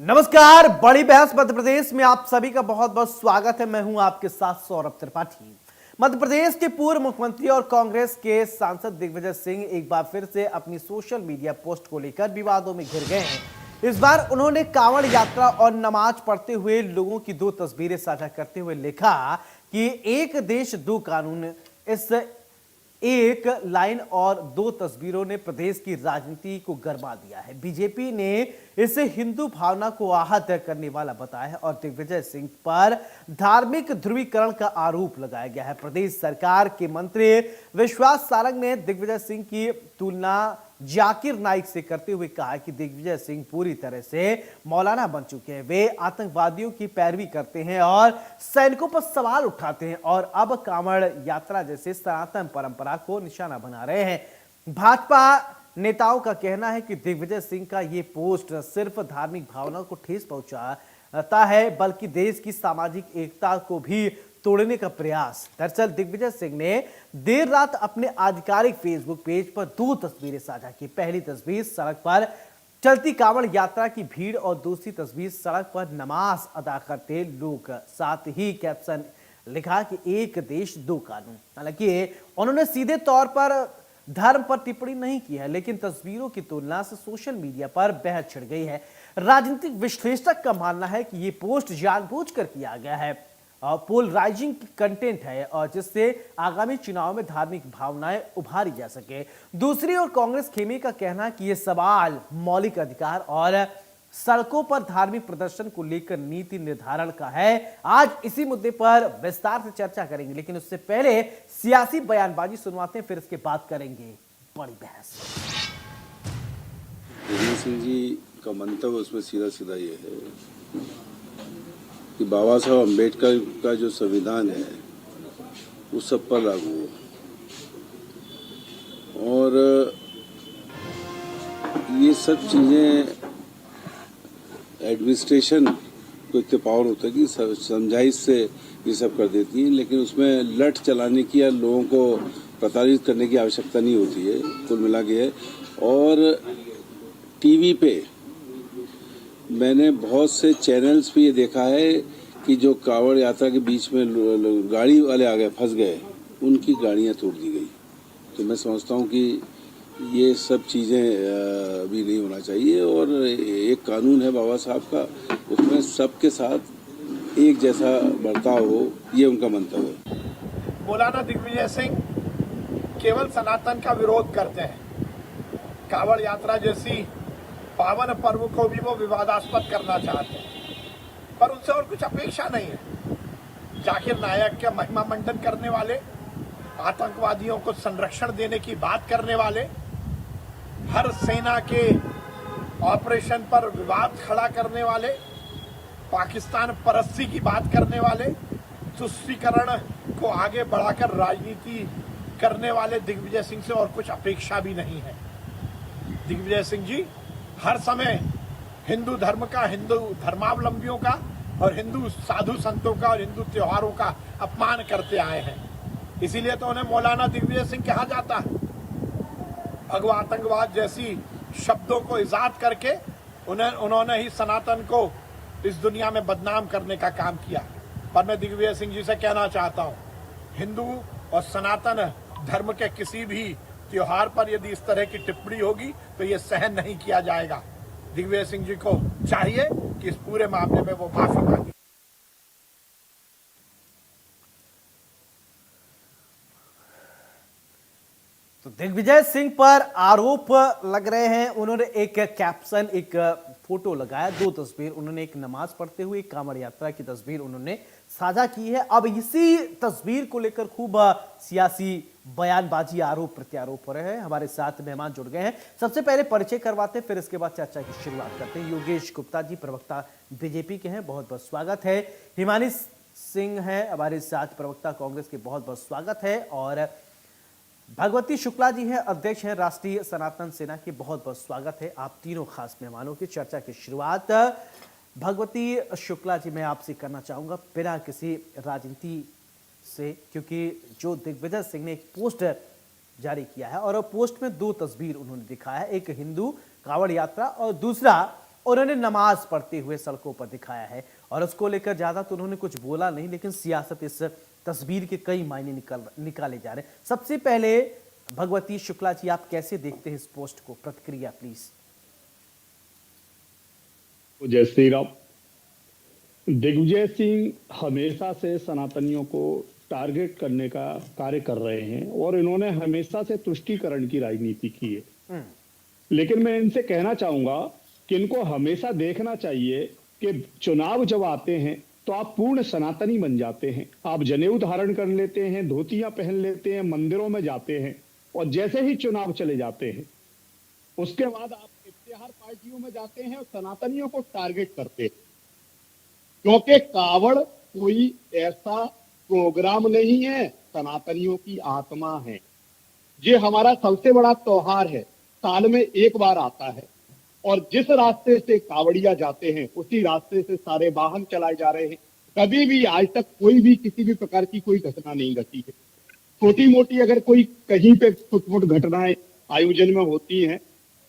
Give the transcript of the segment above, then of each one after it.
नमस्कार, बड़ी बहस मध्य प्रदेश में आप सभी का बहुत बहुत स्वागत है। मैं हूं आपके साथ सौरभ त्रिपाठी। मध्य प्रदेश के पूर्व मुख्यमंत्री और कांग्रेस के सांसद दिग्विजय सिंह एक बार फिर से अपनी सोशल मीडिया पोस्ट को लेकर विवादों में घिर गए हैं। इस बार उन्होंने कांवड़ यात्रा और नमाज पढ़ते हुए लोगों की दो तस्वीरें साझा करते हुए लिखा कि एक देश दो कानून। इस एक लाइन और दो तस्वीरों ने प्रदेश की राजनीति को गरमा दिया है। बीजेपी ने इसे हिंदू भावना को आहत करने वाला बताया है और दिग्विजय सिंह पर धार्मिक ध्रुवीकरण का आरोप लगाया गया है। प्रदेश सरकार के मंत्री विश्वास सारंग ने दिग्विजय सिंह की तुलना जाकिर नाइक से करते हुए कहा कि दिग्विजय सिंह पूरी तरह से मौलाना बन चुके हैं। वे आतंकवादियों की पैरवी करते हैं और सैनिकों पर सवाल उठाते हैं और अब कांवड़ यात्रा जैसे सनातन परंपरा को निशाना बना रहे हैं। भाजपा नेताओं का कहना है कि दिग्विजय सिंह का ये पोस्ट सिर्फ धार्मिक भावना को ठेस पहुंचाता है, बल्कि देश की सामाजिक एकता को भी तोड़ने का प्रयास। दरअसल दिग्विजय सिंह ने देर रात अपने आधिकारिक फेसबुक पेज पर दो तस्वीरें साझा की। पहली तस्वीर सड़क पर चलती कांवड़ यात्रा की भीड़ और दूसरी तस्वीर सड़क पर नमाज अदा करते लोग। साथ ही कैप्शन लिखा कि एक देश दो कानून। हालांकि उन्होंने सीधे तौर पर धर्म पर टिप्पणी नहीं की है, लेकिन तस्वीरों की तुलना से सोशल मीडिया पर बहस छिड़ गई है। राजनीतिक विश्लेषक का मानना है कि ये पोस्ट जानबूझकर किया गया है, पोलराइजिंग कंटेंट है और जिससे आगामी चुनाव में धार्मिक भावनाएं उभारी जा सके। दूसरी ओर कांग्रेस खेमे का कहना है कि यह सवाल मौलिक अधिकार और सड़कों पर धार्मिक प्रदर्शन को लेकर नीति निर्धारण का है। आज इसी मुद्दे पर विस्तार से चर्चा करेंगे, लेकिन उससे पहले सियासी बयानबाजी सुनवाते हैं, फिर इसके बाद करेंगे बड़ी बहस। दिग्विजय सिंह जी का मंतव्य उसमें सीधा सीधा ये है कि बाबा साहब अम्बेडकर का जो संविधान है वो सब पर लागू हो और ये सब चीज़ें एडमिनिस्ट्रेशन को इतने पावर होता है कि समझाइश से ये सब कर देती है, लेकिन उसमें लठ चलाने की या लोगों को प्रताड़ित करने की आवश्यकता नहीं होती है। कुल मिला के है। और टीवी पे मैंने बहुत से चैनल्स पे ये देखा है कि जो कांवड़ यात्रा के बीच में गाड़ी वाले आ गए, फंस गए, उनकी गाड़ियां तोड़ दी गई। तो मैं समझता हूँ कि ये सब चीज़ें अभी नहीं होना चाहिए और एक कानून है बाबा साहब का, उसमें सबके साथ एक जैसा बर्ताव हो, ये उनका मंतव्य है। मौलाना दिग्विजय सिंह केवल सनातन का विरोध करते हैं। कांवड़ यात्रा जैसी पावन पर्व को भी वो विवादास्पद करना चाहते हैं, पर उनसे और कुछ अपेक्षा नहीं है। जाकिर नायक के महिमा मंडन करने वाले, आतंकवादियों को संरक्षण देने की बात करने वाले, हर सेना के ऑपरेशन पर विवाद खड़ा करने वाले, पाकिस्तान परस्ती की बात करने वाले, तुष्टीकरण को आगे बढ़ाकर राजनीति करने वाले दिग्विजय सिंह से और कुछ अपेक्षा भी नहीं है। दिग्विजय सिंह जी हर समय हिंदू धर्म का, हिंदू धर्मावलंबियों का और हिंदू साधु संतों का और हिंदू त्योहारों का अपमान करते आए हैं। इसीलिए तो उन्हें मौलाना दिग्विजय सिंह कहा जाता है। भगवा आतंकवाद जैसी शब्दों को इजाद करके उन्होंने ही सनातन को इस दुनिया में बदनाम करने का काम किया। पर मैं दिग्विजय सिंह जी से कहना चाहता हूँ, हिंदू और सनातन धर्म के किसी भी त्योहार पर यदि इस तरह की टिप्पणी होगी तो ये सहन नहीं किया जाएगा। दिग्विजय सिंह जी को चाहिए कि इस पूरे मामले में वो माफी मांगे। तो दिग्विजय सिंह पर आरोप लग रहे हैं। उन्होंने एक कैप्शन, एक फोटो लगाया, दो तस्वीर। उन्होंने एक नमाज पढ़ते हुए एक कांवड़ यात्रा की तस्वीर उन्होंने साझा की है। अब इसी तस्वीर को लेकर खूब सियासी बयानबाजी, आरोप प्रत्यारोप हो रहे हैं। हमारे साथ मेहमान जुड़ गए हैं। सबसे पहले परिचय करवाते हैं, फिर इसके बाद चर्चा की शुरुआत करते हैं। योगेश गुप्ता जी, प्रवक्ता बीजेपी के हैं, बहुत बहुत स्वागत है। हिमानी सिंह है हमारे साथ, प्रवक्ता कांग्रेस के, बहुत बहुत स्वागत है। और भगवती शुक्ला जी हैं, अध्यक्ष हैं राष्ट्रीय सनातन सेना के, बहुत बहुत स्वागत है आप तीनों खास मेहमानों की। चर्चा की शुरुआत भगवती शुक्ला जी मैं आपसे करना चाहूंगा, बिना किसी राजनीति से, क्योंकि जो दिग्विजय सिंह ने एक पोस्ट जारी किया है और पोस्ट में दो तस्वीर उन्होंने दिखाया है, एक हिंदू कांवड़ यात्रा और दूसरा उन्होंने नमाज पढ़ते हुए सड़कों पर दिखाया है और उसको लेकर ज्यादा तो उन्होंने कुछ बोला नहीं, लेकिन सियासत इस तस्वीर के कई मायने निकाले जा रहे हैं। सबसे पहले भगवती शुक्ला जी, आप कैसे देखते हैं इस पोस्ट को? प्रतिक्रिया प्लीज। जय श्री राम। दिग्विजय सिंह हमेशा से सनातनियों को टारगेट करने का कार्य कर रहे हैं और इन्होंने हमेशा से तुष्टीकरण की राजनीति की है। लेकिन मैं इनसे कहना चाहूंगा कि इनको हमेशा देखना चाहिए कि चुनाव जब आते हैं तो आप पूर्ण सनातनी बन जाते हैं। आप जनेऊ धारण कर लेते हैं, धोतियां पहन लेते हैं, मंदिरों में जाते हैं और जैसे ही चुनाव चले जाते हैं उसके बाद आप इफ्तिहार पार्टियों में जाते हैं और सनातनियों को टारगेट करते हैं। क्योंकि कावड़ कोई ऐसा प्रोग्राम नहीं है, सनातनियों की आत्मा है। ये हमारा सबसे बड़ा त्योहार है, साल में एक बार आता है और जिस रास्ते से कावड़िया जाते हैं उसी रास्ते से सारे वाहन चलाए जा रहे हैं। कभी भी आज तक कोई भी किसी भी प्रकार की कोई घटना नहीं घटी है। छोटी मोटी अगर कोई कहीं पे फुटफुट घटनाएं आयोजन में होती हैं,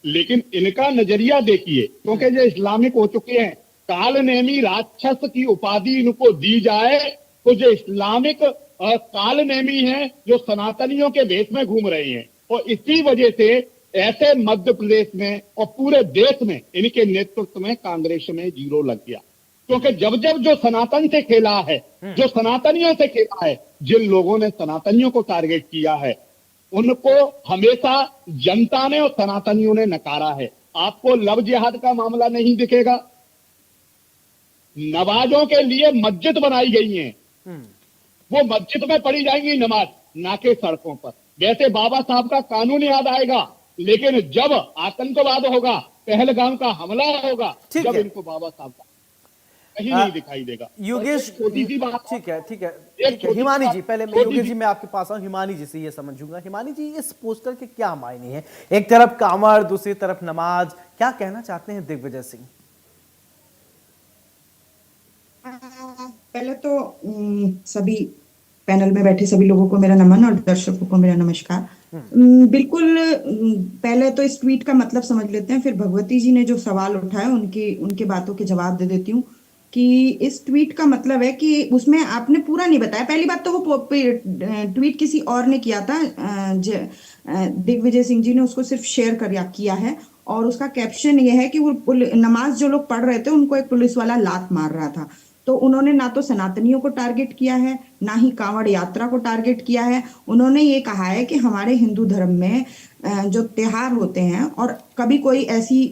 लेकिन इनका नजरिया देखिए, क्योंकि जो इस्लामिक हो चुके हैं, काल नेमी राक्षस की उपाधि इनको दी जाए तो जो इस्लामिक काल नेमी है जो सनातनियों के भेष में घूम रहे हैं। और इसी वजह से ऐसे मध्य प्रदेश में और पूरे देश में इनके नेतृत्व में कांग्रेस में जीरो लग गया। क्योंकि जब जब जो सनातन से खेला है, जो सनातनियों से खेला है, जिन लोगों ने सनातनियों को टारगेट किया है उनको हमेशा जनता ने और सनातनियों ने नकारा है। आपको लव जिहाद का मामला नहीं दिखेगा। नमाजों के लिए मस्जिद बनाई गई है, वो मस्जिद में पढ़ी जाएंगी नमाज, ना कि सड़कों पर। वैसे बाबा साहब का कानून याद आएगा, लेकिन जब आतंकवाद होगा, पहलगाम का हमला होगा, जब इनको बाबा साहब का कहीं नहीं दिखाई देगा। योगेश, छोटी सी बात, ठीक है। हिमानी जी, पहले मैं योगेश जी मैं आपके पास आऊं, हिमानी जी से ये समझूंगा। हिमानी जी, इस पोस्टर के क्या मायने हैं? एक तरफ कांवड़, दूसरी तरफ नमाज, क्या कहना चाहते हैं दिग्विजय सिंह? पहले तो सभी पैनल में बैठे सभी लोगों को मेरा नमन और दर्शकों को मेरा नमस्कार। बिल्कुल, पहले तो इस ट्वीट का मतलब समझ लेते हैं, फिर भगवती जी ने जो सवाल उठाया उनके बातों के जवाब दे देती हूँ कि इस ट्वीट का मतलब है कि उसमें आपने पूरा नहीं बताया। पहली बात तो वो ट्वीट किसी और ने किया था, दिग्विजय सिंह जी ने उसको सिर्फ शेयर किया है और उसका कैप्शन ये है कि वो नमाज जो लोग पढ़ रहे थे उनको एक पुलिस वाला लात मार रहा था। तो उन्होंने ना तो सनातनियों को टारगेट किया है, ना ही कांवड़ यात्रा को टारगेट किया है। उन्होंने ये कहा है कि हमारे हिंदू धर्म में जो त्योहार होते हैं और कभी कोई ऐसी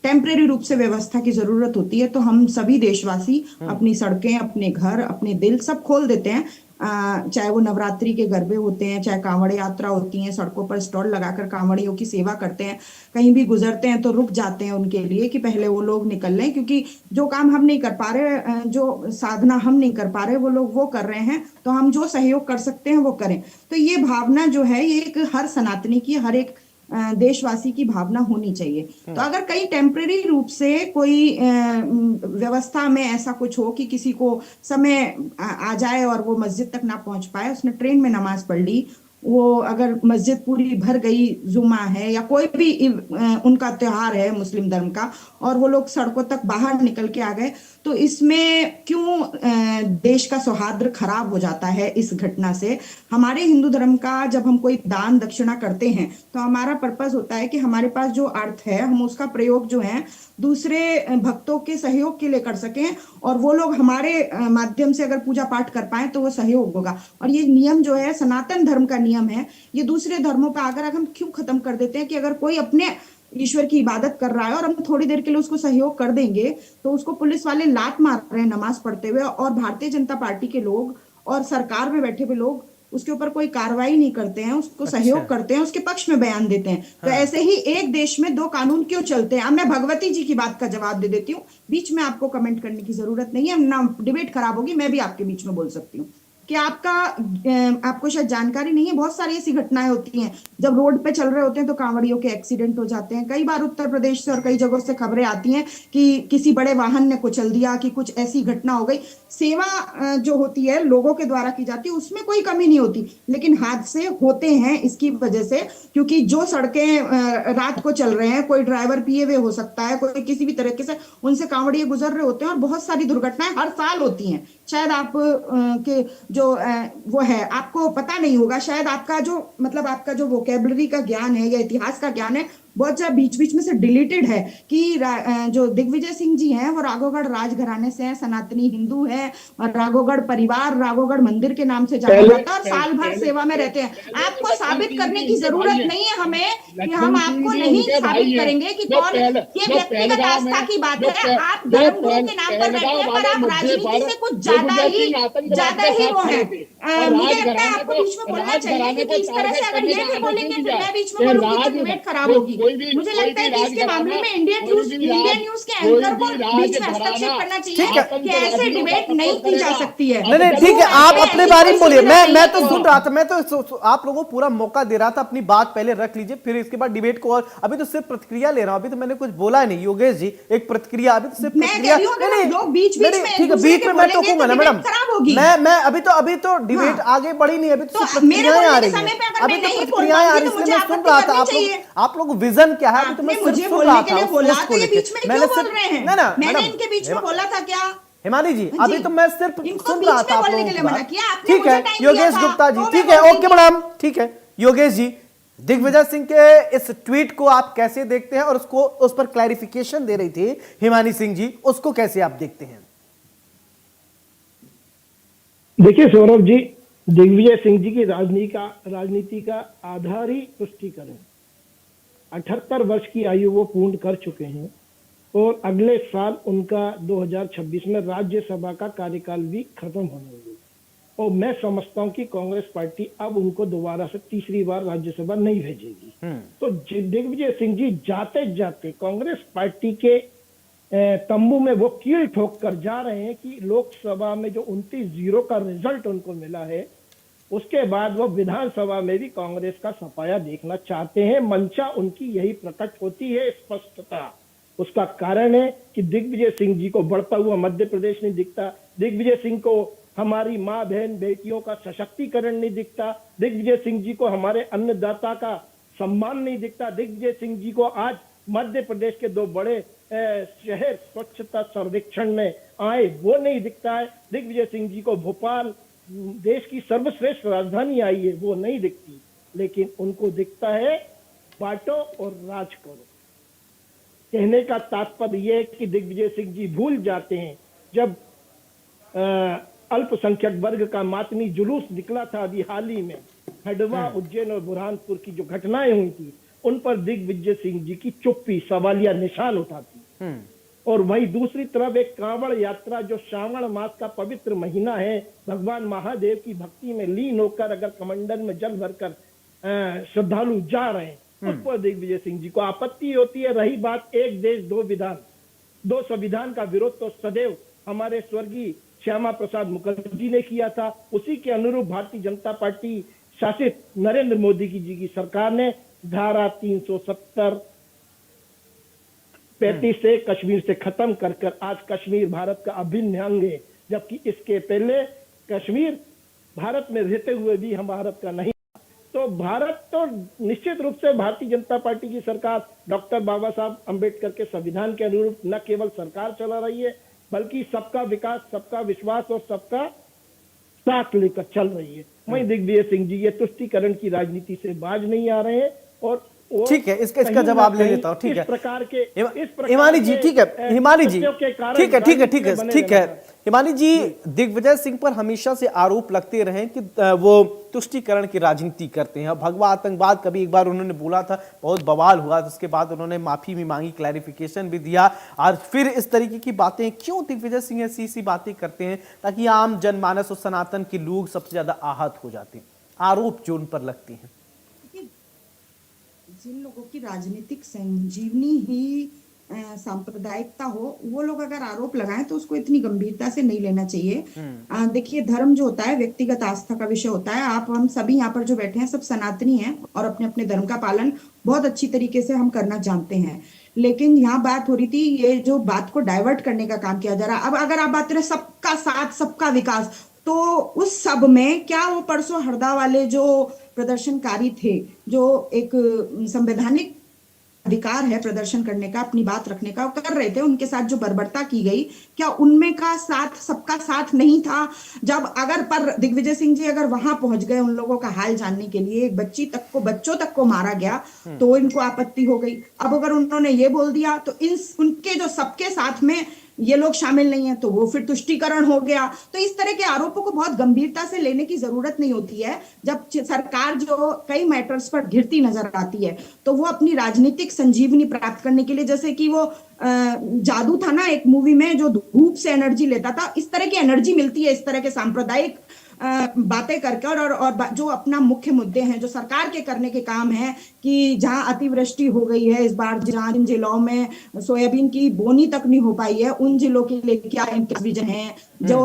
टेम्परेरी रूप से व्यवस्था की जरूरत होती है तो हम सभी देशवासी अपनी सड़कें, अपने घर, अपने दिल सब खोल देते हैं। चाहे वो नवरात्रि के गरबे होते हैं, चाहे कांवड़ यात्रा होती है, सड़कों पर स्टॉल लगाकर कांवड़ियों की सेवा करते हैं। कहीं भी गुजरते हैं तो रुक जाते हैं उनके लिए कि पहले वो लोग निकल लें, क्योंकि जो काम हम नहीं कर पा रहे, जो साधना हम नहीं कर पा रहे, वो लोग वो कर रहे हैं, तो हम जो सहयोग कर सकते हैं वो करें। तो ये भावना जो है, ये एक हर सनातनी की, हर एक देशवासी की भावना होनी चाहिए। तो अगर कहीं टेम्परेरी रूप से कोई व्यवस्था में ऐसा कुछ हो कि किसी को समय आ जाए और वो मस्जिद तक ना पहुंच पाए, उसने ट्रेन में नमाज पढ़ ली, वो अगर मस्जिद पूरी भर गई, जुमा है या कोई भी उनका त्योहार है मुस्लिम धर्म का, और वो लोग सड़कों तक बाहर निकल के आ गए, तो इसमें क्यों देश का सौहार्द खराब हो जाता है इस घटना से? हमारे हिंदू धर्म का जब हम कोई दान दक्षिणा करते हैं तो हमारा पर्पस होता है कि हमारे पास जो अर्थ है हम उसका प्रयोग जो है दूसरे भक्तों के सहयोग के लिए कर सकें, और वो लोग हमारे माध्यम से अगर पूजा पाठ कर पाए तो वो सहयोग होगा। और ये नियम जो है सनातन धर्म का नियम है, ये दूसरे धर्मों का अगर हम क्यों खत्म कर देते हैं कि अगर कोई अपने ईश्वर की इबादत कर रहा है और हम थोड़ी देर के लिए उसको सहयोग कर देंगे तो उसको पुलिस वाले लात मार रहे हैं नमाज पढ़ते हुए, और भारतीय जनता पार्टी के लोग और सरकार में बैठे हुए लोग उसके ऊपर कोई कार्रवाई नहीं करते हैं, उसको सहयोग करते हैं, उसके पक्ष में बयान देते हैं। तो ऐसे ही एक देश में दो कानून क्यों चलते हैं? अब मैं भगवती जी की बात का जवाब दे देती हूँ, बीच में आपको कमेंट करने की जरूरत नहीं है, ना डिबेट खराब होगी, मैं भी आपके बीच में बोल सकती हूँ कि आपको शायद जानकारी नहीं है, बहुत सारी ऐसी घटनाएं होती हैं जब रोड पे चल रहे होते हैं तो कांवड़ियों के एक्सीडेंट हो जाते हैं। कई बार उत्तर प्रदेश से और कई जगहों से खबरें आती हैं कि किसी बड़े वाहन ने कुचल दिया, कि कुछ ऐसी घटना हो गई। सेवा जो होती है लोगों के द्वारा की जाती है उसमें कोई कमी नहीं होती, लेकिन हादसे होते हैं इसकी वजह से, क्योंकि जो सड़कें रात को चल रहे हैं, कोई ड्राइवर पिए हुए हो सकता है, कोई किसी भी तरीके से उनसे कांवड़िए गुजर रहे होते हैं और बहुत सारी दुर्घटनाएं हर साल होती हैं। शायद आप के जो वो है आपको पता नहीं होगा, शायद आपका जो मतलब आपका जो वोकेबलरी का ज्ञान है या इतिहास का ज्ञान है बहुत ज्यादा बीच बीच में से डिलीटेड है कि जो दिग्विजय सिंह जी हैं वो राघोगढ़ राजघराने से हैं, सनातनी हिंदू हैं और राघोगढ़ परिवार राघोगढ़ मंदिर के नाम से जाना जाता है और साल भर सेवा में रहते हैं। आपको साबित करने की जरूरत नहीं है हमें, कि हम आपको नहीं साबित करेंगे कि कौन, ये व्यक्तिगत आस्था की बात है। आप धर्मगुरु के नाम पर बैठे हैं पर आप राजनीति से कुछ ज्यादा ही वो है। मुझे लगता है आपको बीच में बोलना चाहिए, क्योंकि इस तरह से अगर ये भी बोलेंगे फिर मैं बीच में बोलूंगी तो डिबेट खराब होगी। मुझे लगता है कि इसके मामले में इंडियन न्यूज के एंकर को बीच में हस्तक्षेप करना चाहिए कि ऐसे डिबेट नहीं की जा सकती है। नहीं ठीक है, आप अपने बारे में बोलिए। मैं तो सुन रहा था, मैं तो आप लोगों को पूरा मौका दे रहा था, अपनी बात पहले रख लीजिए, फिर इसके बाद डिबेट को। और अभी तो सिर्फ प्रतिक्रिया ले रहा हूं, अभी तो मैंने कुछ बोला नहीं। योगेश जी एक प्रतिक्रिया, अभी तो सिर्फ प्रतिक्रिया। ठीक है, बीच में मैं टोकूंगा ना मैडम, मैं अभी तो डिबेट आगे बढ़ी नहीं, अभी तो प्रतिक्रियाएं आ रही है, अभी तो प्रतिक्रियाएं आ रही है, इसलिए मैं सुन रहा था आप लोग विजन क्या है, अभी तो मैं सिर्फ सुन रहा था। मैंने सिर्फ मैंने इनके बीच में बोला था क्या हिमानी जी, अभी तो मैं सिर्फ सुन रहा था आप लोगों की बात। आपने ठीक है योगेश गुप्ता जी, ठीक है, ओके मैडम, ठीक है। योगेश जी, दिग्विजय सिंह के इस ट्वीट को आप कैसे देखते हैं, और उसको उस पर क्लैरिफिकेशन दे रही थी हिमानी सिंह जी, उसको कैसे आप देखते हैं? देखिए सौरभ जी, दिग्विजय सिंह जी की राजनीति का आधार ही तुष्टीकरण। 78 वर्ष की आयु वो पूर्ण कर चुके हैं और अगले साल उनका 2026 में राज्यसभा का कार्यकाल भी खत्म होने वाला है। और मैं समझता हूं कि कांग्रेस पार्टी अब उनको दोबारा से तीसरी बार राज्यसभा नहीं भेजेगी। तो दिग्विजय सिंह जी जाते जाते कांग्रेस पार्टी के तंबू में वो कील ठोक कर जा रहे हैं कि लोकसभा में जो 29-0 का रिजल्ट उनको मिला है, उसके बाद वो विधानसभा में भी कांग्रेस का सफाया देखना चाहते हैं। मंशा उनकी यही प्रकट होती है स्पष्टता। उसका कारण है कि दिग्विजय सिंह जी को बढ़ता हुआ मध्य प्रदेश नहीं दिखता, दिग्विजय सिंह को हमारी माँ बहन बेटियों का सशक्तिकरण नहीं दिखता, दिग्विजय सिंह जी को हमारे अन्नदाता का सम्मान नहीं दिखता, दिग्विजय सिंह जी को आज मध्य प्रदेश के 2 बड़े शहर स्वच्छता सर्वेक्षण में आए वो नहीं दिखता है, दिग्विजय सिंह जी को भोपाल देश की सर्वश्रेष्ठ राजधानी आई है वो नहीं दिखती, लेकिन उनको दिखता है बांटो और राज करो। कहने का तात्पर्य यह है कि दिग्विजय सिंह जी भूल जाते हैं जब अल्पसंख्यक वर्ग का मातमी जुलूस निकला था अभी हाल ही में, हडवा उज्जैन और बुरहानपुर की जो घटनाएं हुई थी उन पर दिग्विजय सिंह जी की चुप्पी सवालिया निशान उठाती। और वहीं दूसरी तरफ एक कांवड़ यात्रा जो श्रावण मास का पवित्र महीना है, भगवान महादेव की भक्ति में लीन होकर अगर कमंडल में जल भरकर श्रद्धालु जा रहे हैं, उस पर दिग्विजय सिंह जी को आपत्ति होती है। रही बात एक देश दो विधान, 2 संविधान का विरोध तो सदैव हमारे स्वर्गीय श्यामा प्रसाद मुखर्जी ने किया था, उसी के अनुरूप भारतीय जनता पार्टी शासित नरेंद्र मोदी जी की सरकार ने धारा 370 35 से कश्मीर से खत्म कर आज कश्मीर भारत का अभिन्न अंग है, जबकि इसके पहले कश्मीर भारत में रहते हुए भी हम भारत का नहीं। तो भारत तो निश्चित रूप से भारतीय जनता पार्टी की सरकार डॉक्टर बाबा साहब अंबेडकर के संविधान के अनुरूप न केवल सरकार चला रही है बल्कि सबका विकास, सबका विश्वास और सबका साथ लेकर चल रही है। वहीं दिग्विजय सिंह जी ये तुष्टीकरण की राजनीति से बाज नहीं आ रहे हैं और ठीक है, इसका जवाब ले लेता हूं। ठीक है, इस प्रकार के हिमानी जी, ठीक है हिमानी जी, ठीक है हिमानी जी, दिग्विजय सिंह पर हमेशा से आरोप लगते रहे कि वो तुष्टीकरण की राजनीति करते हैं। भगवा आतंकवाद कभी एक बार उन्होंने बोला था, बहुत बवाल हुआ, उसके बाद उन्होंने माफी भी मांगी, क्लैरिफिकेशन भी दिया, और फिर इस तरीके की बातें क्यों दिग्विजय सिंह ऐसी बातें करते हैं ताकि आम जनमानस और सनातन के लोग सबसे ज्यादा आहत हो जाते हैं, आरोप जो उन पर लगते हैं। जिन लोगों की राजनीतिक संजीवनी ही सांप्रदायिकता हो, वो लोग अगर आरोप लगाएं तो उसको इतनी गंभीरता से नहीं लेना चाहिए। देखिए, धर्म जो होता है व्यक्तिगत आस्था का विषय होता है। आप हम सभी यहाँ पर जो बैठे हैं सब सनातनी हैं और अपने अपने धर्म का पालन बहुत अच्छी तरीके से हम करना जानते हैं। लेकिन यहाँ बात हो रही थी, ये जो बात को डाइवर्ट करने का काम किया जा रहा है। अब अगर आप बात करें सबका साथ सबका विकास, तो उस सब में क्या वो परसों हरदा वाले जो प्रदर्शनकारी थे, जो एक संवैधानिक अधिकार है प्रदर्शन करने का, अपनी बात रखने का, कर रहे थे, उनके साथ जो बर्बरता की गई, क्या उनमें का साथ सबका साथ नहीं था? जब अगर पर दिग्विजय सिंह जी अगर वहां पहुंच गए उन लोगों का हाल जानने के लिए, एक बच्चों तक को मारा गया, तो इनको आपत्ति हो गई। अब अगर उन्होंने ये बोल दिया तो इन उनके जो सबके साथ में ये लोग शामिल नहीं है, तो वो फिर तुष्टीकरण हो गया। तो इस तरह के आरोपों को बहुत गंभीरता से लेने की जरूरत नहीं होती है। जब सरकार जो कई मैटर्स पर घिरती नजर आती है, तो वो अपनी राजनीतिक संजीवनी प्राप्त करने के लिए, जैसे कि वो जादू था ना एक मूवी में, जो धूप से एनर्जी लेता था, इस तरह की एनर्जी मिलती है इस तरह के सांप्रदायिक बातें करके। और जो अपना मुख्य मुद्दे हैं जो सरकार के करने के काम है, कि जहां अतिवृष्टि हो गई है इस बार, जहां जिन जिलों में सोयाबीन की बोनी तक नहीं हो पाई है, उन जिलों के लिए क्या विजन है, जो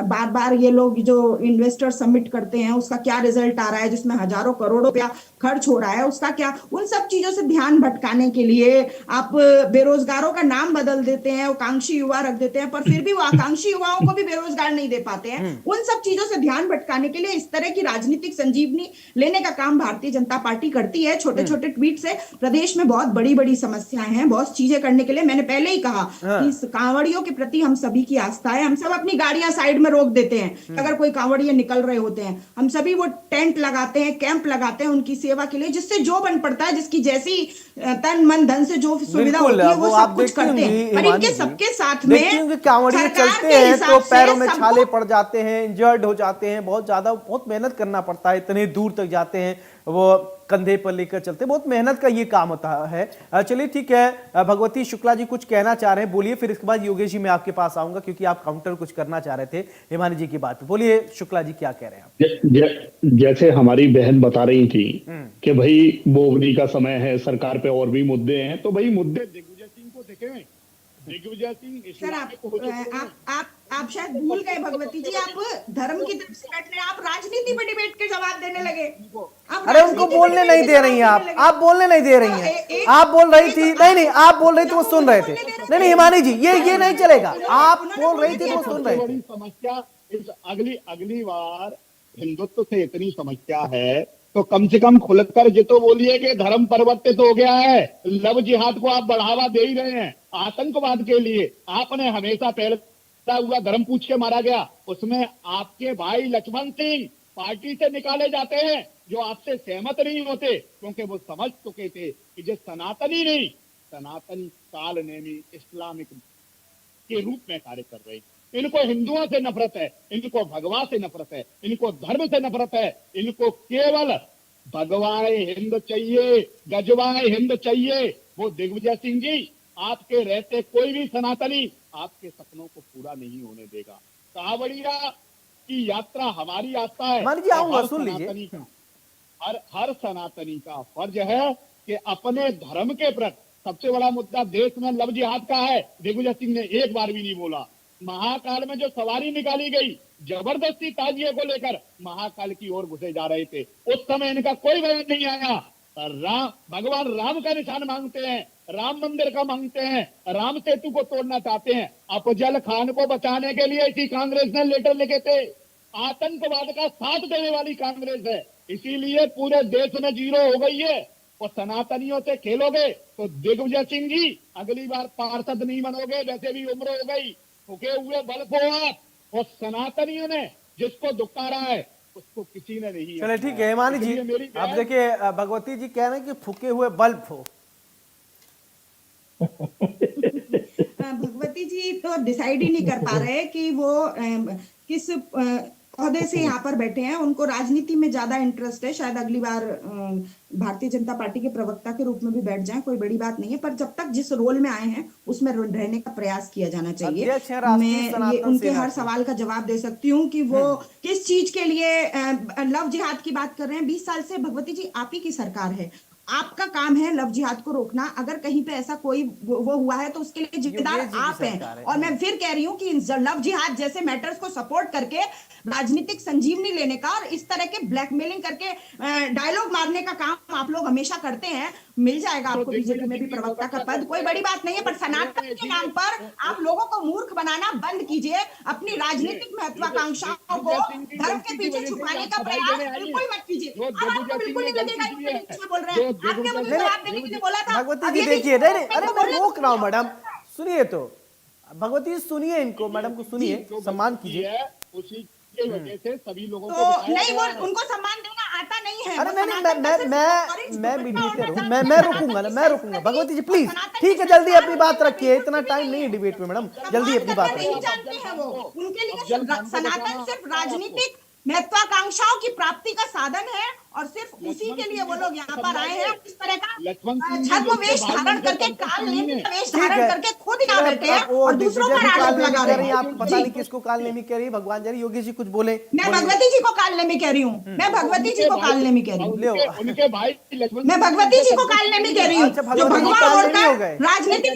बार बार ये लोग जो इन्वेस्टर सबमिट करते हैं उसका क्या रिजल्ट आ रहा है, जिसमें हजारों करोड़ों रुपया खर्च हो रहा है, उसका क्या, उन सब चीजों से ध्यान भटकाने के लिए आप बेरोजगारों का नाम बदल देते हैं, आकांक्षी युवा रख देते हैं, पर फिर भी वो आकांक्षी युवाओं को भी बेरोजगार नहीं दे पाते हैं। उन सब चीजों से ध्यान भटकाने के लिए इस तरह की राजनीतिक संजीवनी लेने का काम भारतीय जनता पार्टी करती है। छोटे छोटे ट्वीट से प्रदेश में बहुत बड़ी बड़ी समस्याएं हैं, बहुत चीजें करने के लिए। मैंने पहले ही कहा कि कांवड़ियों के प्रति हम सभी की आस्था है। हम सब अपनी गाड़ियां साइड में रोक देते हैं अगर कोई कांवड़िए निकल रहे होते हैं। हम सभी वो टेंट लगाते हैं, कैंप लगाते हैं उनकी सेवा के लिए, जिससे जो बन पड़ता है, जिसकी जैसी तन मन धन से जो सुविधा होती है वो सब कुछ करते हैं। पर इनके सबके साथ में कांवड़िए चलते हैं तो पैरों में छाले पड़ जाते हैं, इंजर्ड हो जाते हैं, बहुत मेहनत करना पड़ता है, इतने दूर तक जाते हैं, वो कंधे पर लेकर चलते, बहुत मेहनत का ये काम होता है। चलिए ठीक है, भगवती शुक्ला जी कुछ कहना चाह रहे हैं, बोलिए, फिर इसके बाद योगेश जी मैं आपके पास आऊंगा क्योंकि आप काउंटर कुछ करना चाह रहे थे हिमानी जी की बात पे। बोलिए शुक्ला जी, क्या कह रहे हैं आप? जैसे हमारी बहन बता रही थी कि भाई बोवनी का समय है, सरकार पे और भी मुद्दे हैं, तो भाई मुद्दे दिग्विजय सिंह को देखें। दिग्विजय सिंह सर, आप शायद भूल गए भगवती जी, आप धर्म की तरफ से बैठ रहे हैं, आप राजनीति पे डिबेट के जवाब देने लगे। अरे उनको बोलने नहीं दे रही हैं आप बोलने नहीं दे रही हैं। आप बोल रही थी, नहीं आप बोल रही थी, वो सुन रहे थे। नहीं हिमानी जी, ये नहीं चलेगा। आप बोल रही थी, वो सुन रहे थे। समस्या अगली बार हिंदुत्व से इतनी समस्या है तो कम से कम खुलकर ये तो बोलिए कि धर्म परिवर्तित हो गया है। लव जिहाद को आप बढ़ावा दे ही रहे हैं, आतंकवाद के लिए आपने हमेशा फैलता हुआ धर्म पूछ के मारा गया। उसमें आपके भाई लक्ष्मण सिंह पार्टी से निकाले जाते हैं जो आपसे सहमत नहीं होते, क्योंकि वो समझ चुके थे कि जो सनातनी नहीं, सनातनी काल नेमी इस्लामिक के रूप में कार्य कर रहे हैं। इनको हिंदुओं से नफरत है, इनको भगवान से नफरत है, इनको धर्म से नफरत है, इनको केवल भगवाए हिंद चाहिए, गजवाए हिंद चाहिए। वो दिग्विजय सिंह जी, आपके रहते कोई भी सनातनी आपके सपनों को पूरा नहीं होने देगा। कांवड़िया की यात्रा हमारी आस्था है। मान जी आऊंगा, सुन लीजिए। हर सनातनी का फर्ज है कि अपने धर्म के प्रति, सबसे बड़ा मुद्दा देश में लव जिहाद का है। दिग्विजय सिंह ने एक बार भी नहीं बोला। महाकाल में जो सवारी निकाली गई जबरदस्ती ताजिए को लेकर महाकाल की ओर घुसे जा रहे थे, उस समय इनका कोई बयान नहीं आया। भगवान राम का निशान मांगते हैं, राम मंदिर का मांगते हैं, राम सेतु को तोड़ना चाहते हैं। अफजल खान को बचाने के लिए इसी कांग्रेस ने लेटर लिखे थे। आतंकवाद का साथ देने वाली कांग्रेस है, इसीलिए पूरे देश में जीरो हो गई है। और सनातनियों से खेलोगे तो दिग्विजय सिंह जी अगली बार पार्षद नहीं बनोगे, वैसे भी उम्र हो गई, फूके हुए बल्ब हो आप। और सनातनियों ने जिसको दुकारा है उसको किसी ने नहीं। चले ठीक है हिमानी जी, अब देखिए भगवती जी कह रहे हैं कि फूके हुए बल्ब हो। भगवती जी तो डिसाइड ही नहीं कर पा रहे कि वो किस ओहदे से यहाँ पर बैठे हैं। उनको राजनीति में ज्यादा इंटरेस्ट है, शायद अगली बार भारतीय जनता पार्टी के प्रवक्ता के रूप में भी बैठ जाएं, कोई बड़ी बात नहीं है। पर जब तक जिस रोल में आए हैं उसमें रहने का प्रयास किया जाना चाहिए। मैं ये उनके हर सवाल का जवाब दे सकती हूँ कि वो किस चीज के लिए लव जिहाद की बात कर रहे हैं। 20 साल से भगवती जी आप ही की सरकार है, आपका काम है लव जिहाद को रोकना। अगर कहीं पे ऐसा कोई वो हुआ है तो उसके लिए जिम्मेदार योगेश जी की आप सरकार हैं। है। और मैं फिर कह रही हूँ कि लव जिहाद जैसे मैटर्स को सपोर्ट करके राजनीतिक संजीवनी लेने का और इस तरह के ब्लैकमेलिंग करके डायलॉग मारने का काम आप लोग हमेशा करते हैं। मिल जाएगा आपको बीजेपी में भी प्रवक्ता का पद, कोई बड़ी बात नहीं है, पर सनातन के नाम पर आप लोगों को मूर्ख बनाना बंद कीजिए। अपनी राजनीतिक महत्वाकांक्षाओं को धर्म के पीछे छुपाने का प्रयास बिल्कुल मत कीजिए। अब आपको बिल्कुल नहीं लगेगा इनके बीच में बोल रहे हैं। आपने मुझे जवाब देने के लिए बोला था। भगवती जी देखिए, नहीं नहीं, अरे मैं रोक रहा हूँ मैडम, सुनिए तो भगवती जी, सुनिए इनको, मैडम को सुनिए, सम्मान कीजिए। उसी की वजह से सभी लोगों को तो बताया नहीं, गया वो है। उनको सम्मान देना आता नहीं है। अरे वो नहीं नहीं, सनातन का सिर्फ मैं और मीडिएटर हूँ, सनातन मैं की रुकूंगा ना, मैं संस्कृति रुकूंगा। भगवती जी और प्लीज, सनातन ठीक है, की जल्दी अपनी संस्कार बात में रखिए, इतना भी टाइम नहीं नहीं है है। डिबेट में मैडम, सम्मान जल्दी अपनी करना बात नहीं रखिए। जानते हैं वो। उनके लिए अब जल्द हमको सनातन बताना सिर्फ है आपको। राजनीतिक महत्वाकांक्षाओं की प्राप्ति का साधन है और सिर्फ उसी के लिए वो लोग यहाँ पर आए हैं। इस तरह का लक्ष्मण सिंह जी छद्म वेश भाई धारण उनसे करके, संतुष्ट काल नहीं नेमी है। का वेश ठीक धारण है, करके खुद यहाँ चलो, बैठे हैं अब वो और दूसरों दिग्विजय पर जी आरोप काल नेमी लगा कह रहे रही हैं, हैं। आप पता जी। नहीं किसको काल नेमी कह रही है। भगवान जरी, योगेश जी कुछ बोले। मैं भगवती जी को काल नेमी कह रही हूँ। मैं भगवती जी को काल नेमी कह रही हूँ। ले उनके भाई लक्ष्मण मैं सिंह जी भगवती जी को उनसे काल नेमी संतुष्ट कह रही हूँ। अच्छा, जो भगवती जी भगवा काल नेमी हो बोलकर गए। राजनीतिक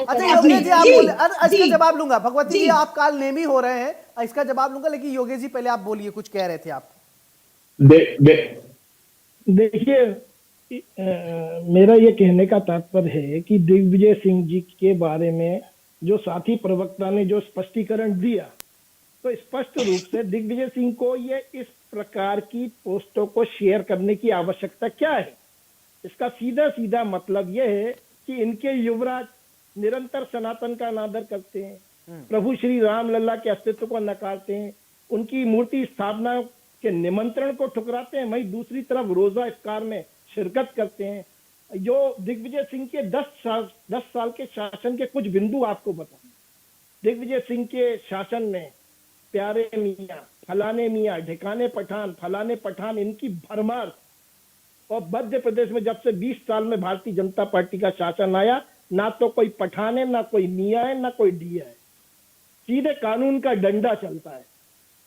अच्छा अपनी। योगेश जी, आप जी, बोले, अरे इसका जी, जवाब लूंगा। भगवती जी जी। आप काल नेमी हो रहे हैं, इसका जवाब लूंगा, लेकिन योगेश जी पहले आप बोलिए, कुछ कह रहे थे आप। देखिए, मेरा ये कहने का तात्पर्य है कि दिग्विजय सिंह जी के बारे में जो साथी प्रवक्ता ने जो स्पष्टीकरण दिया, तो स्पष्ट रूप से दिग्विजय सिंह को ये इस प्रकार की पोस्टों को शेयर करने की आवश्यकता क्या है। इसका सीधा सीधा मतलब यह है कि इनके युवराज निरंतर सनातन का अनादर करते हैं, प्रभु श्री राम लल्ला के अस्तित्व को नकारते हैं, उनकी मूर्ति स्थापना के निमंत्रण को ठुकराते हैं, वहीं दूसरी तरफ रोजा इफ्तार में शिरकत करते हैं। जो दिग्विजय सिंह के 10 साल के शासन के कुछ बिंदु आपको बताएं। दिग्विजय सिंह के शासन में प्यारे मियाँ, फलाने मियाँ, ढिकाने पठान, फलाने पठान, इनकी भरमार। और मध्य प्रदेश में जब से 20 साल में भारतीय जनता पार्टी का शासन आया, ना तो कोई पठान है, ना कोई मियाँ है, ना कोई डिया है, सीधे कानून का डंडा चलता है।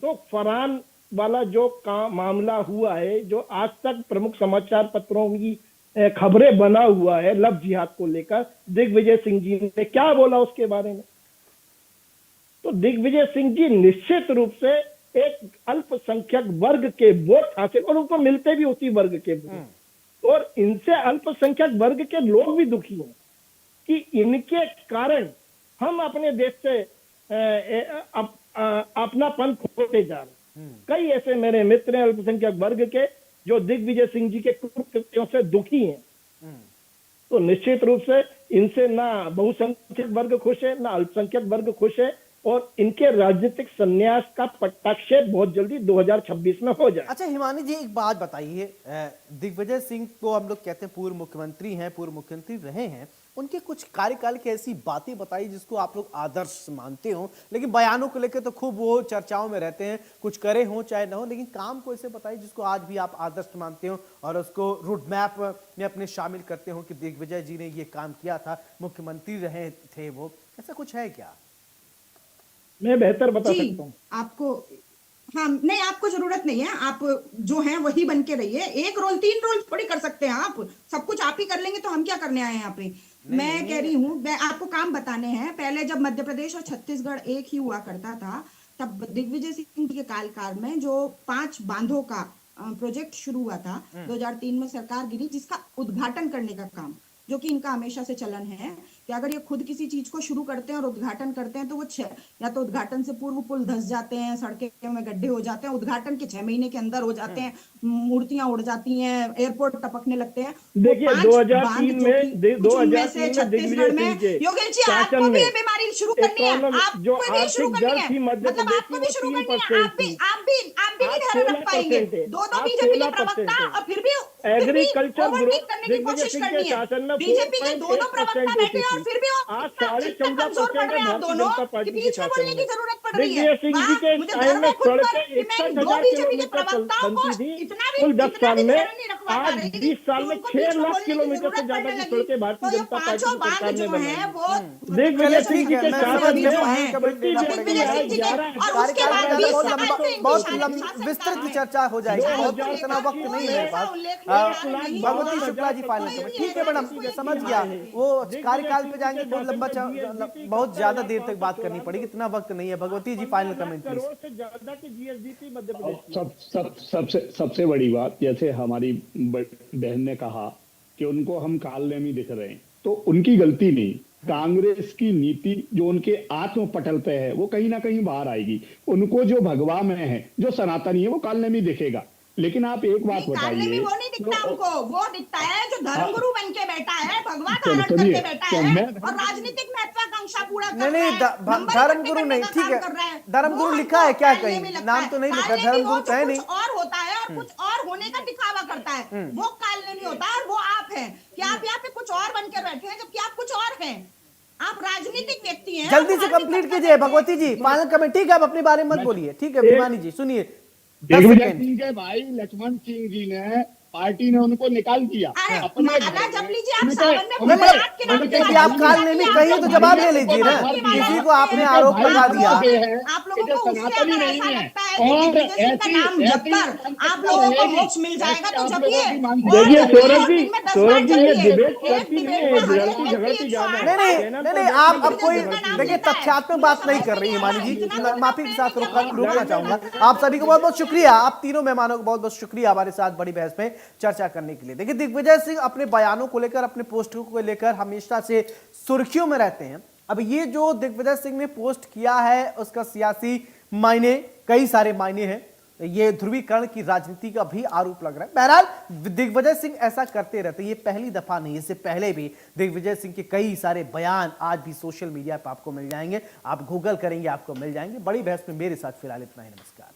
तो फरहान वाला जो मामला हुआ है, जो आज तक प्रमुख समाचार पत्रों की खबरें बना हुआ है लव जिहाद को लेकर, दिग्विजय सिंह जी ने क्या बोला उसके बारे में? तो दिग्विजय सिंह जी निश्चित रूप से एक अल्पसंख्यक वर्ग के वोट हासिल, और उनको मिलते भी उसी वर्ग के वोट, और इनसे अल्पसंख्यक वर्ग के लोग भी दुखी हैं कि इनके कारण हम अपने देश से अपनापन खोते जा रहे हैं। कई ऐसे मेरे मित्र हैं अल्पसंख्यक वर्ग के जो दिग्विजय सिंह जी के कृत्यों से दुखी हैं। तो निश्चित रूप से इनसे ना बहुसंख्यक वर्ग खुश है, ना अल्पसंख्यक वर्ग खुश है, और इनके राजनीतिक संन्यास का पट्टाक्षेप बहुत जल्दी 2026 में हो जाए। अच्छा हिमानी जी, एक बात बताइए, दिग्विजय सिंह को हम लोग कहते हैं पूर्व मुख्यमंत्री हैं, पूर्व मुख्यमंत्री रहे हैं, उनके कुछ कार्यकाल की ऐसी बातें बताइए जिसको आप लोग आदर्श मानते हो, लेकिन बयानों को लेकर तो खूब वो चर्चाओं में रहते हैं, कुछ करे हो चाहे ना हो, लेकिन काम को ऐसे बताइए जिसको आज भी आप आदर्श मानते हो और उसको रूट मैप में अपने शामिल करते हो कि दिग्विजय जी ने ये काम किया था, मुख्यमंत्री रहे थे वो, ऐसा कुछ है क्या? मैं बेहतर बता सकता हूँ आपको। हाँ, नहीं, आपको जरूरत नहीं है, आप जो हैं वही बन के रहिए। एक रोल 3 रोल थोड़ी कर सकते हैं आप, सब कुछ आप ही कर लेंगे तो हम क्या करने आए हैं यहाँ पे। मैं कह रही हूँ, मैं आपको काम बताने हैं। पहले जब मध्य प्रदेश और छत्तीसगढ़ एक ही हुआ करता था, तब दिग्विजय सिंह के काल में जो 5 बांधों का प्रोजेक्ट शुरू हुआ था, 2003 में सरकार गिरी, जिसका उद्घाटन करने का काम, जो कि इनका हमेशा से चलन है कि अगर ये खुद किसी चीज को शुरू करते हैं और उद्घाटन करते हैं तो वो या तो उद्घाटन से पूर्व पुल धंस जाते हैं, सड़कें में गड्ढे हो जाते हैं, उद्घाटन के 6 महीने के अंदर हो जाते हैं, मूर्तियां उड़ जाती हैं, एयरपोर्ट टपकने लगते हैं। देखिए 2003 में छत्तीसगढ़ में योगेश जी आपको भी ये बीमारी शुरू करनी है, आपको भी शुरू करनी है, मतलब आपको भी शुरू करनी है, आप भी ध्यान रख पाएंगे। 2 बीजेपी के प्रवक्ता और फिर भी एग्रीकल्चर ओवरटेक करने की कोशिश करनी है। शासन में बीजेपी के दोनों 4.1% प्रवक्ता बैठे और फिर भी आज 14.5% कमजोर पड़ रहे हैं आप भारतीय दोनों जनता कि पार्टी के बीच में बोलने शासन की में। जरूरत पड़ रही है। दिग्विजय सिंह जी के मुझे टाइम गर्व में है खुद पर सड़कें कि मैं इन 61,000 दो बीजेपी के किलोमीटर प्रवक्ताओं को बनती थी इतना कुल 10 भी साल में। धैर्य नहीं रखवा पा आज रही 20 साल कि में उनको 6 बीच में लाख बोलने की किलोमीटर से जरूरत ज्यादा पड़ने की लगी। सड़कें भारतीय तो ये जनता पार्टी पांचों की बांध सरकार ने जो बनाई है हैं। वो दिग्विजय चलिए सिंह ठीक जी है, के मैं शासन समझ गया, में आगे कमेंट देना दिग्विजय पड़ेगा। सिंह जी आज 11 और उसके बाद कार्यकाल में 20 बहुत साल लंबा से इनके बहुत शासन विस्तृत काल में चर्चा हो जाएगी, बहुत 2000 इतना वक्त में नहीं है मेरे पास। भगवती शुक्ला जी फाइनल कमेंट, ठीक है मैडम, समझ गया, वो कार्यकाल पे जाएंगे बहुत लंबा बहुत ज्यादा देर तक बात करनी पड़ेगी, इतना वक्त नहीं है। भगवती जी फाइनल कमेंट प्लीज। करोड़ से ज्यादा की जीएसडीपी मध्य प्रदेश की। सबसे बड़ी बात, जैसे हमारी बहन ने कहा कि उनको हम कालनेमी दिख रहे हैं, तो उनकी गलती नहीं। कांग्रेस की नीति जो उनके आत्म पटल पे है वो कहीं ना कहीं बाहर आएगी। उनको जो भगवा में है, जो सनातनी है, वो कालनेमी दिखेगा। लेकिन आप एक बात बताइए, वो नहीं दिखता हमको, वो दिखता है जो धर्मगुरु बन के बैठा है, भगवा चलो, धारण सुनिए, करके बैठा तो है मैं और राजनीतिक महत्वाकांक्षा पूरा कर नहीं रहा नहीं, है, नंबर धर्मगुरु इकट्ठे नहीं, करने ठीक का काम कर रहा है, है। धर्मगुरु वो लिखा है हमको क्या कालने कहीं, में लगता नाम है। तो नहीं लिखा, कालने में धर्मगुरु वो तो है जो नहीं। कुछ और होता है और कुछ और होने का दिखावा करता है, वो कालनेमी होता है। और वो आप हैं कि आप यहाँ पे कुछ और बनकर बैठे हैं जबकि आप कुछ और हैं। आप राजनीतिक व्यक्ति हैं। जल्दी से कंप्लीट कीजिए भगवती जी, फाइनल कमेंट। ठीक है, आप अपने बारे में मत बोलिए, ठीक है भीमानी जी सुनिए। 10 दिग्विजय सेकंड। सिंह के भाई लक्ष्मण सिंह जी ने, पार्टी ने उनको निकाल दिया अरे अपने माला जप लीजिए आप, उनके- सावन में मतलब भोलेनाथ के नाम उनके पे कि माला आप जप काल लीजिए, नेमी आप कहीं तो लोग जवाब ले भाई लीजिए ना, की माला किसी जप को आपने हैं। आरोप आप लगा दिया। आप लोगों को उससे अगर ऐसा लगता है कि और दिग्विजय सिंह का नाम जपकर आप लोगों को मोक्ष मिल जाएगा तो जपिए। देखिए सौरभ जी, ये डिबेट करती नहीं है, झगड़ती झगड़ती ज्यादा है। नहीं नहीं, आप अब कोई देखिए तथ्यात्मक बात नहीं कर रही हिमानी जी, माफी के साथ रोकना चाहूंगा। आप सभी को बहुत बहुत शुक्रिया, आप तीनों मेहमानों को बहुत बहुत शुक्रिया हमारे साथ बड़ी बहस में चर्चा करने के लिए। देखिए दिग्विजय सिंह अपने बयानों को लेकर, अपने पोस्टों को लेकर हमेशा से सुर्खियों में रहते हैं। अब ये जो दिग्विजय सिंह ने पोस्ट किया है उसका सियासी मायने, कई सारे मायने हैं, ये ध्रुवीकरण की राजनीति का भी आरोप लग रहा है। बहरहाल दिग्विजय सिंह ऐसा करते रहते हैं, ये पहली दफा नहीं, इससे पहले भी दिग्विजय सिंह के कई सारे बयान आज भी सोशल मीडिया पर आपको मिल जाएंगे, आप गूगल करेंगे आपको मिल जाएंगे। बड़ी बहस में मेरे साथ फिलहाल इतना ही, नमस्कार।